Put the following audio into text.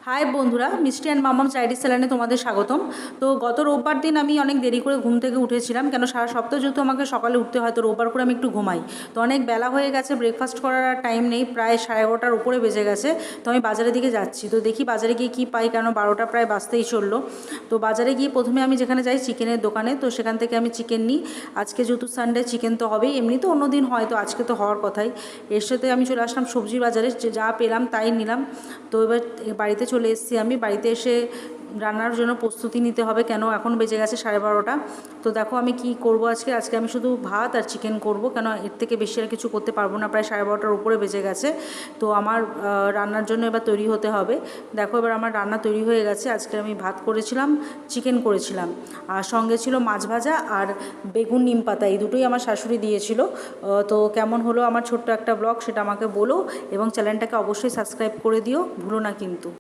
High বন্ধুরা, মিষ্টি and মামামস diary স্যালানে তোমাদের স্বাগতম। তো গত রোববার দিন আমি অনেক দেরি করে ঘুম থেকে উঠেছিলাম, কেন সারা সপ্তাহ যেহেতু আমাকে সকালে উঠতে হয়, তো রোববার করে আমি একটু ঘুমাই। তো অনেক বেলা হয়ে গেছে, ব্রেকফাস্ট করার আর টাইম নেই, প্রায় 11:30টার উপরে বেজে গেছে। তো আমি বাজারের দিকে যাচ্ছি, তো দেখি বাজারে গিয়ে কী পাই, কেন 12টা প্রায় বাজতেই চললো। তো বাজারে গিয়ে প্রথমে আমি যেখানে যাই চিকেনের দোকানে, তো সেখান থেকে আমি চিকেন নিই। আজকে যেহেতু সানডে, চিকেন তো হবেই, এমনি তো অন্য দিন হয়, তো আজকে তো হওয়ার কথাই। এর সাথে আমি চলে আসলাম সবজি বাজারে, যা পেলাম তাই নিলাম। তো এবার বাড়িতে চলে এসেছি। আমি বাড়িতে এসে রান্নার জন্য প্রস্তুতি নিতে হবে, কেন এখন বেজে গেছে 12:30। তো দেখো আমি কি করব আজকে আমি শুধু ভাত আর চিকেন করব, কেন এর থেকে বেশি আর কিছু করতে পারবো না, প্রায় 12:30টার উপরে বেজে গেছে। তো আমার রান্নার জন্য এবার তৈরি হতে হবে। দেখো এবার আমার রান্না তৈরি হয়ে গেছে। আজকে আমি ভাত করেছিলাম, চিকেন করেছিলাম, আর সঙ্গে ছিল মাছ ভাজা আর বেগুন নিম পাতা, এই দুটোই আমার শাশুড়ি দিয়েছিল। তো কেমন হলো আমার ছোট্ট একটা ব্লগ, সেটা আমাকে বলো, এবং চ্যানেলটাকে অবশ্যই সাবস্ক্রাইব করে দিও, ভুলো না কিন্তু।